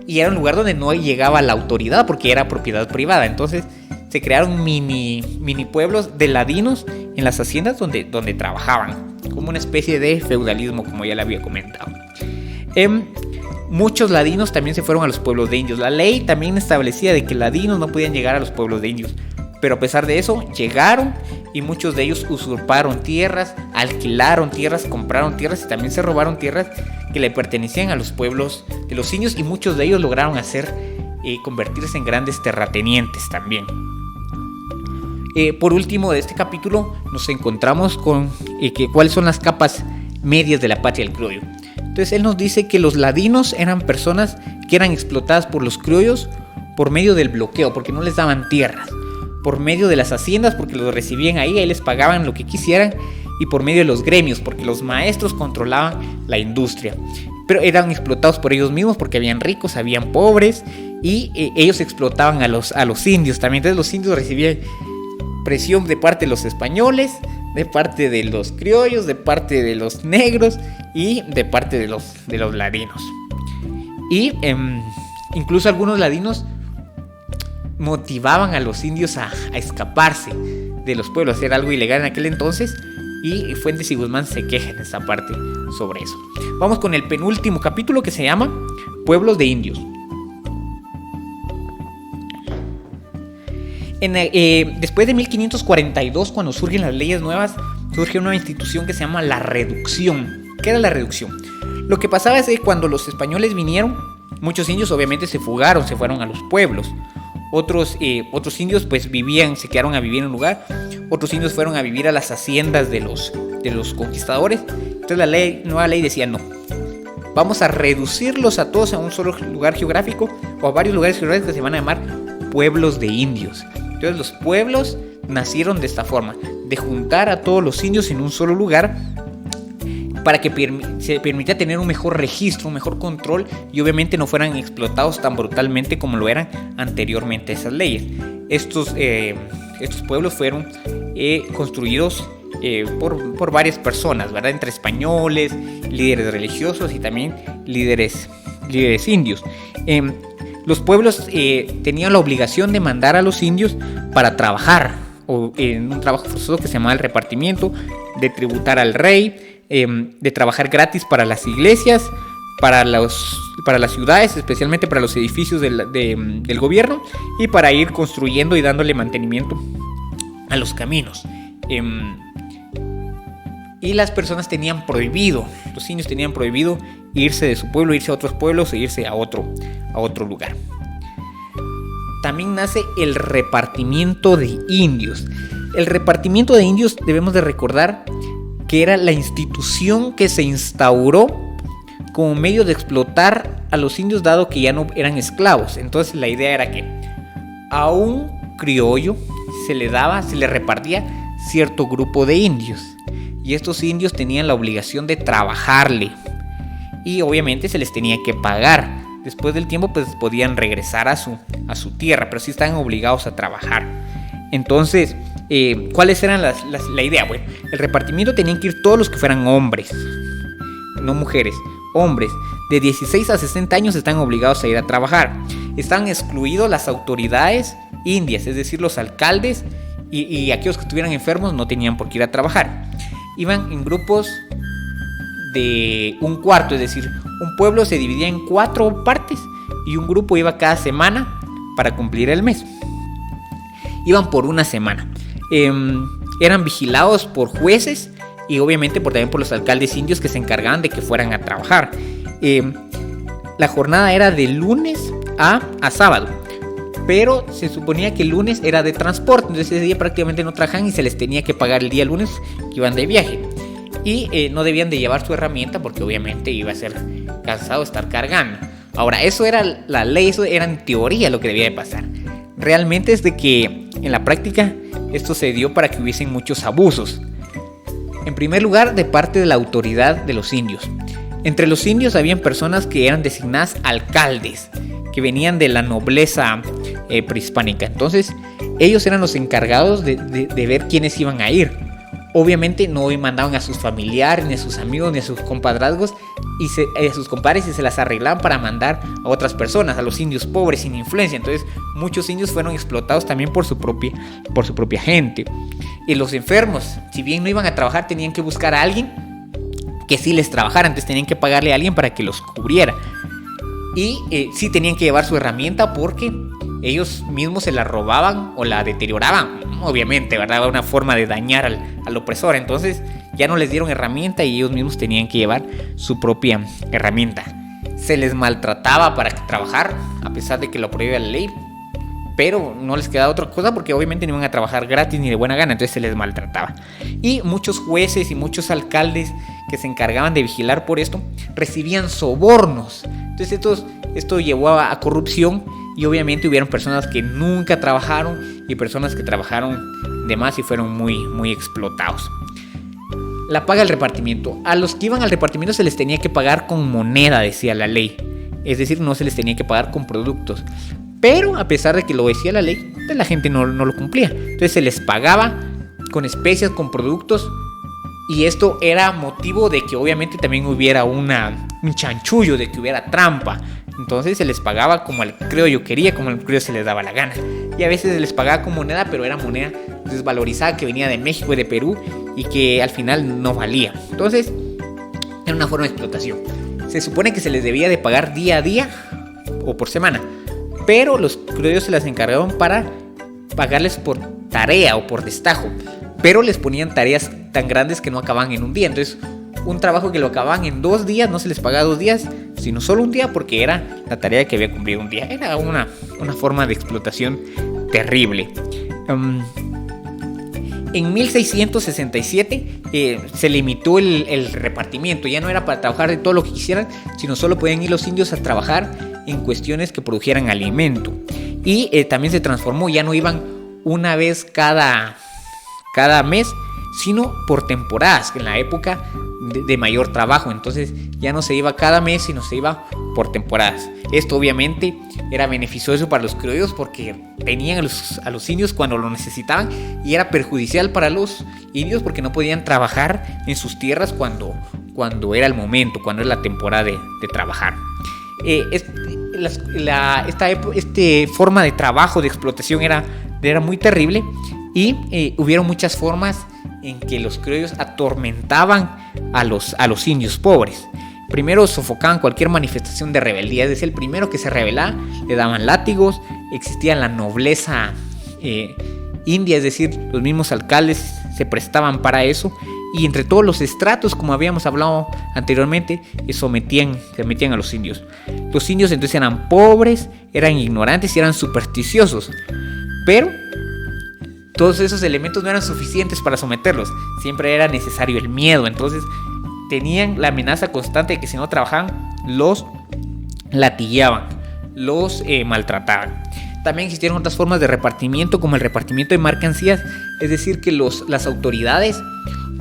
S1: y era un lugar donde no llegaba la autoridad porque era propiedad privada. Entonces se crearon mini pueblos de ladinos en las haciendas donde trabajaban, como una especie de feudalismo, como ya le había comentado. Muchos ladinos también se fueron a los pueblos de indios. La ley también establecía de que ladinos no podían llegar a los pueblos de indios, pero a pesar de eso llegaron, y muchos de ellos usurparon tierras, alquilaron tierras, compraron tierras, y también se robaron tierras que le pertenecían a los pueblos de los indios, y muchos de ellos lograron convertirse en grandes terratenientes también. Por último, de este capítulo nos encontramos con cuáles son las capas medias de la patria del criollo. Entonces él nos dice que los ladinos eran personas que eran explotadas por los criollos por medio del bloqueo, porque no les daban tierras, por medio de las haciendas, porque los recibían ahí les pagaban lo que quisieran, y por medio de los gremios, porque los maestros controlaban la industria. Pero eran explotados por ellos mismos, porque habían ricos, habían pobres, y ellos explotaban a los indios también. Entonces los indios recibían presión de parte de los españoles, de parte de los criollos, de parte de los negros y de parte de los ladinos. Y incluso algunos ladinos motivaban a los indios a escaparse de los pueblos. Era algo ilegal en aquel entonces, y Fuentes y Guzmán se quejan en esta parte sobre eso. Vamos con el penúltimo capítulo, que se llama Pueblos de Indios. Después de 1542, cuando surgen las leyes nuevas, surge una institución que se llama la reducción. ¿Qué era la reducción? Lo que pasaba es que cuando los españoles vinieron, muchos indios obviamente se fugaron, se fueron a los pueblos. Otros indios pues se quedaron a vivir en un lugar. Otros indios fueron a vivir a las haciendas de los conquistadores. Entonces la nueva ley decía: no, vamos a reducirlos a todos a un solo lugar geográfico, o a varios lugares geográficos que se van a llamar pueblos de indios. Entonces los pueblos nacieron de esta forma, de juntar a todos los indios en un solo lugar, para que se permita tener un mejor registro, un mejor control, y obviamente no fueran explotados tan brutalmente como lo eran anteriormente esas leyes. Estos pueblos fueron construidos por varias personas, ¿verdad? Entre españoles, líderes religiosos y también líderes indios. Los pueblos tenían la obligación de mandar a los indios para trabajar, o en un trabajo forzoso que se llamaba el repartimiento, de tributar al rey, de trabajar gratis para las iglesias, para las ciudades, especialmente para los edificios del gobierno, y para ir construyendo y dándole mantenimiento a los caminos. Y las personas tenían prohibido, los indios tenían prohibido irse de su pueblo, irse a otros pueblos o irse a otro lugar. También nace el repartimiento de indios. El repartimiento de indios, debemos de recordar que era la institución que se instauró como medio de explotar a los indios, dado que ya no eran esclavos. Entonces la idea era que a un criollo se le repartía cierto grupo de indios, y estos indios tenían la obligación de trabajarle, y obviamente se les tenía que pagar. Después del tiempo pues podían regresar a su tierra, pero sí estaban obligados a trabajar. Entonces, ¿cuáles eran la idea? Bueno, el repartimiento tenían que ir todos los que fueran hombres, no mujeres, hombres de 16 a 60 años están obligados a ir a trabajar. Están excluidos las autoridades indias, es decir, los alcaldes y aquellos que estuvieran enfermos no tenían por qué ir a trabajar. Iban en grupos de un cuarto, es decir, un pueblo se dividía en 4 partes y un grupo iba cada semana para cumplir el mes. Iban por una semana. Eran vigilados por jueces y obviamente también por los alcaldes indios que se encargaban de que fueran a trabajar. La jornada era de lunes a sábado, pero se suponía que el lunes era de transporte, entonces ese día prácticamente no trabajaban y se les tenía que pagar el día lunes que iban de viaje. Y no debían de llevar su herramienta porque obviamente iba a ser cansado estar cargando. Ahora, eso era la ley, eso era en teoría lo que debía de pasar. Realmente es de que en la práctica esto se dio para que hubiesen muchos abusos. En primer lugar, de parte de la autoridad de los indios. Entre los indios habían personas que eran designadas alcaldes, que venían de la nobleza prehispánica. Entonces, ellos eran los encargados de ver quiénes iban a ir. Obviamente no mandaban a sus familiares, ni a sus amigos, ni a sus compadrazgos y a sus compadres, y se las arreglaban para mandar a otras personas, a los indios pobres sin influencia. Entonces muchos indios fueron explotados también por su propia gente. Y los enfermos, si bien no iban a trabajar, tenían que buscar a alguien que sí les trabajara, entonces tenían que pagarle a alguien para que los cubriera. Y sí tenían que llevar su herramienta porque ellos mismos se la robaban o la deterioraban, obviamente, ¿verdad? Una forma de dañar al opresor. Entonces ya no les dieron herramienta y ellos mismos tenían que llevar su propia herramienta. Se les maltrataba para trabajar, a pesar de que lo prohibía la ley, pero no les quedaba otra cosa porque obviamente no iban a trabajar gratis ni de buena gana, entonces se les maltrataba. Y muchos jueces y muchos alcaldes que se encargaban de vigilar por esto recibían sobornos. Entonces esto llevó a corrupción. Y obviamente hubieron personas que nunca trabajaron y personas que trabajaron de más y fueron muy explotados. La paga del repartimiento. A los que iban al repartimiento se les tenía que pagar con moneda, decía la ley. Es decir, no se les tenía que pagar con productos. Pero a pesar de que lo decía la ley, pues la gente no lo cumplía. Entonces se les pagaba con especias, con productos. Y esto era motivo de que obviamente también hubiera un chanchullo, de que hubiera trampa. Entonces se les pagaba como el criollo quería, como el criollo se les daba la gana. Y a veces se les pagaba con moneda, pero era moneda desvalorizada que venía de México y de Perú y que al final no valía. Entonces era una forma de explotación. Se supone que se les debía de pagar día a día o por semana, pero los criollos se las encargaban para pagarles por tarea o por destajo, pero les ponían tareas tan grandes que no acababan en un día. Entonces un trabajo que lo acababan en 2 días, no se les pagaba 2 días, sino solo un día porque era la tarea que había cumplido un día. Era una forma de explotación terrible. En 1667 se limitó el repartimiento. Ya no era para trabajar de todo lo que quisieran, sino solo podían ir los indios a trabajar en cuestiones que produjeran alimento. Y también se transformó, ya no iban una vez cada mes, sino por temporadas, en la época de mayor trabajo. Entonces ya no se iba cada mes, sino se iba por temporadas. Esto obviamente era beneficioso para los criollos porque tenían a los indios cuando lo necesitaban, y era perjudicial para los indios porque no podían trabajar en sus tierras cuando era el momento, cuando era la temporada de trabajar. Esta forma de trabajo, de explotación, era era muy terrible y hubieron muchas formas en que los criollos atormentaban a los indios pobres. Primero sofocaban cualquier manifestación de rebeldía, es decir, el primero que se rebelaba le daban látigos. Existía la nobleza india, es decir, los mismos alcaldes se prestaban para eso, y entre todos los estratos, como habíamos hablado anteriormente, se metían a los indios. Los indios entonces eran pobres, eran ignorantes y eran supersticiosos, pero todos esos elementos no eran suficientes para someterlos. Siempre era necesario el miedo. Entonces tenían la amenaza constante de que si no trabajaban, los latillaban, los maltrataban. También existieron otras formas de repartimiento, como el repartimiento de mercancías, es decir, que las autoridades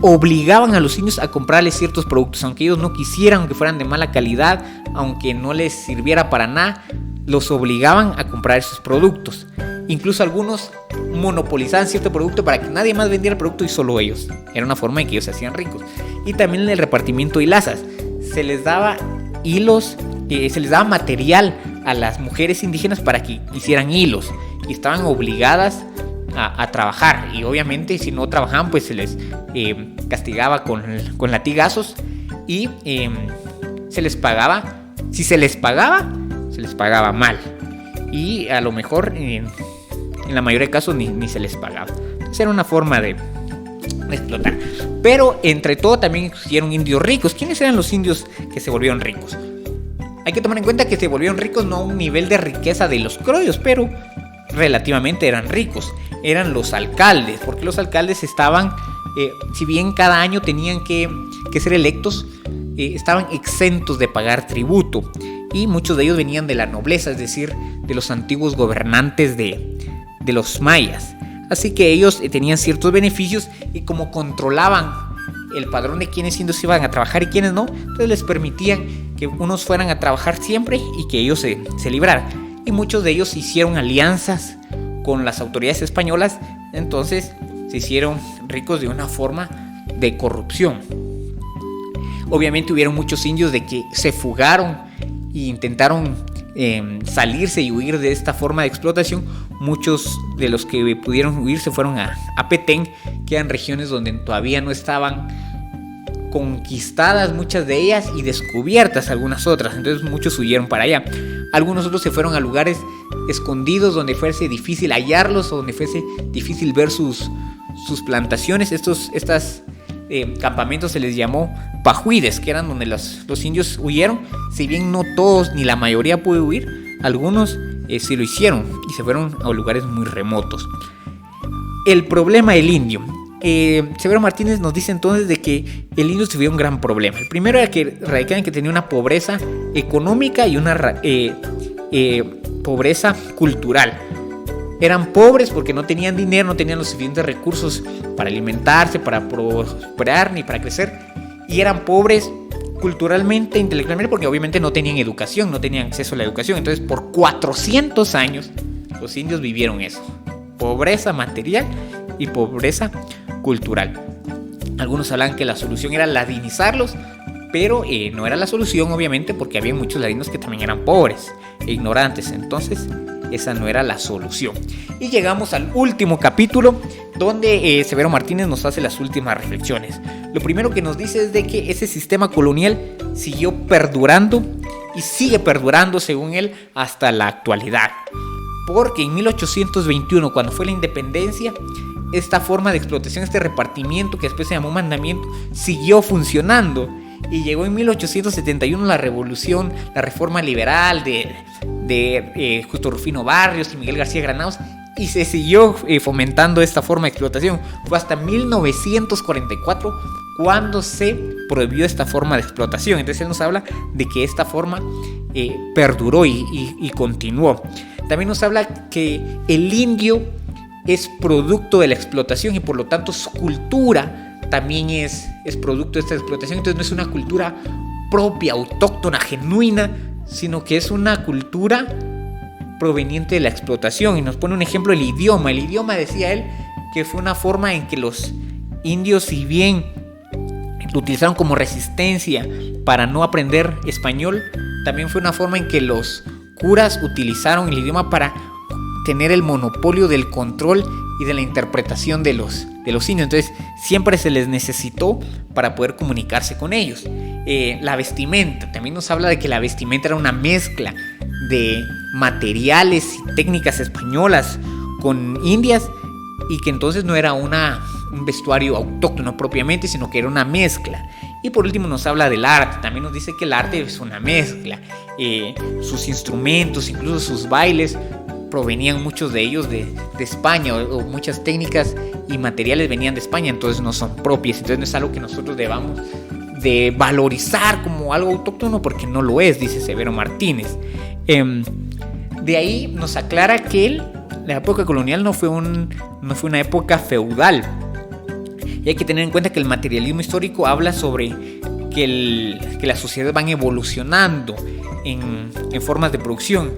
S1: obligaban a los indios a comprarles ciertos productos, aunque ellos no quisieran, que fueran de mala calidad, aunque no les sirviera para nada, los obligaban a comprar esos productos. Incluso algunos monopolizaban cierto producto para que nadie más vendiera el producto y solo ellos. Era una forma en que ellos se hacían ricos. Y también en el repartimiento de hilazas. Se les daba hilos, se les daba material a las mujeres indígenas para que hicieran hilos. Y estaban obligadas a trabajar. Y obviamente si no trabajaban, pues se les castigaba con latigazos. Y se les pagaba. Si se les pagaba mal. Y a lo mejor en la mayoría de casos ni se les pagaba. Entonces era una forma de explotar. Pero entre todo también existieron indios ricos. ¿Quiénes eran los indios que se volvieron ricos? Hay que tomar en cuenta que se volvieron ricos no a un nivel de riqueza de los criollos, pero relativamente eran ricos. Eran los alcaldes, porque los alcaldes estaban, si bien cada año tenían que ser electos, estaban exentos de pagar tributo. Y muchos de ellos venían de la nobleza, es decir, de los antiguos gobernantes de los mayas. Así que ellos tenían ciertos beneficios, y como controlaban el padrón de quiénes indios iban a trabajar y quiénes no, entonces les permitían que unos fueran a trabajar siempre y que ellos se libraran. Y muchos de ellos hicieron alianzas con las autoridades españolas, entonces se hicieron ricos de una forma de corrupción. Obviamente hubieron muchos indios de que se fugaron e intentaron salirse y huir de esta forma de explotación. Muchos de los que pudieron huir se fueron a Petén, que eran regiones donde todavía no estaban conquistadas muchas de ellas y descubiertas algunas otras. Entonces muchos huyeron para allá. Algunos otros se fueron a lugares escondidos donde fuese difícil hallarlos o donde fuese difícil ver sus plantaciones. Estos campamentos se les llamó pajuides, que eran donde los indios huyeron. Si bien no todos ni la mayoría pudo huir, algunos sí lo hicieron y se fueron a lugares muy remotos. El problema del indio. Severo Martínez nos dice entonces de que el indio tuviera un gran problema. El primero era que radicaba en que tenía una pobreza económica y una pobreza cultural. Eran pobres porque no tenían dinero, no tenían los suficientes recursos para alimentarse, para prosperar ni para crecer. Y eran pobres culturalmente, intelectualmente, porque obviamente no tenían educación, no tenían acceso a la educación. Entonces por 400 años los indios vivieron eso: pobreza material y pobreza cultural. Algunos hablan que la solución era ladinizarlos, pero no era la solución, obviamente, porque había muchos ladinos que también eran pobres e ignorantes. Entonces esa no era la solución. Y llegamos al último capítulo, donde Severo Martínez nos hace las últimas reflexiones. Lo primero que nos dice es de que ese sistema colonial siguió perdurando y sigue perdurando, según él, hasta la actualidad. Porque en 1821, cuando fue la independencia, esta forma de explotación, este repartimiento que después se llamó mandamiento, siguió funcionando. Y llegó en 1871 la revolución, la reforma liberal de Justo Rufino Barrios y Miguel García Granados, y se siguió fomentando esta forma de explotación. Fue hasta 1944 cuando se prohibió esta forma de explotación. Entonces él nos habla de que esta forma perduró y continuó. También nos habla que el indio es producto de la explotación y por lo tanto su cultura también es producto de esta explotación. Entonces no es una cultura propia, autóctona, genuina, sino que es una cultura proveniente de la explotación. Y nos pone un ejemplo: el idioma. El idioma, decía él, que fue una forma en que los indios, si bien lo utilizaron como resistencia para no aprender español, también fue una forma en que los curas utilizaron el idioma para tener el monopolio del control y de la interpretación de los indios. Entonces siempre se les necesitó para poder comunicarse con ellos. La vestimenta, también nos habla de que la vestimenta era una mezcla de materiales y técnicas españolas con indias, y que entonces no era un vestuario autóctono propiamente, sino que era una mezcla. Y por último nos habla del arte. También nos dice que el arte es una mezcla. Sus instrumentos, incluso sus bailes, provenían muchos de ellos de España, o muchas técnicas y materiales venían de España, entonces no son propias. Entonces no es algo que nosotros debamos de valorizar como algo autóctono, porque no lo es, dice Severo Martínez. De ahí nos aclara que la época colonial no fue una época feudal. Y hay que tener en cuenta que el materialismo histórico habla sobre que las sociedades van evolucionando en formas de producción.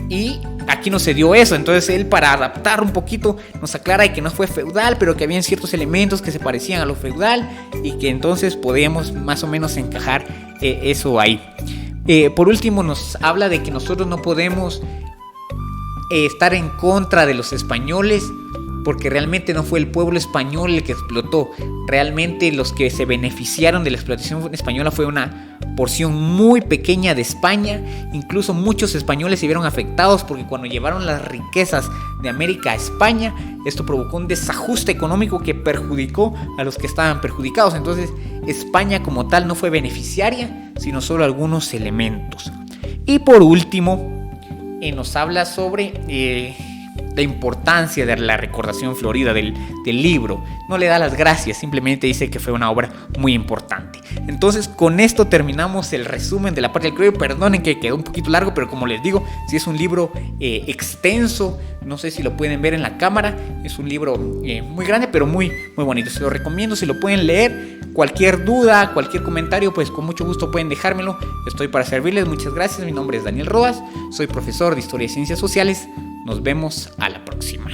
S1: Y aquí no se dio eso. Entonces él, para adaptar un poquito, nos aclara de que no fue feudal, pero que habían ciertos elementos que se parecían a lo feudal, y que entonces podíamos más o menos encajar eso ahí. Por último nos habla de que nosotros no podemos estar en contra de los españoles, porque realmente no fue el pueblo español el que explotó. Realmente los que se beneficiaron de la explotación española fue una porción muy pequeña de España. Incluso muchos españoles se vieron afectados, porque cuando llevaron las riquezas de América a España, esto provocó un desajuste económico que perjudicó a los que estaban perjudicados. Entonces España como tal no fue beneficiaria, sino solo algunos elementos. Y por último nos habla sobre la importancia de la recordación florida del libro. No le da las gracias, simplemente dice que fue una obra muy importante. Entonces con esto terminamos el resumen de La Patria del Criollo. Perdonen que quedó un poquito largo, pero como les digo, si es un libro extenso, no sé si lo pueden ver en la cámara, es un libro muy grande, pero muy, muy bonito. Se lo recomiendo, si lo pueden leer. Cualquier duda, cualquier comentario, pues con mucho gusto pueden dejármelo. Estoy para servirles. Muchas gracias. Mi nombre es Daniel Rodas, soy profesor de Historia y Ciencias Sociales. Nos vemos a la próxima.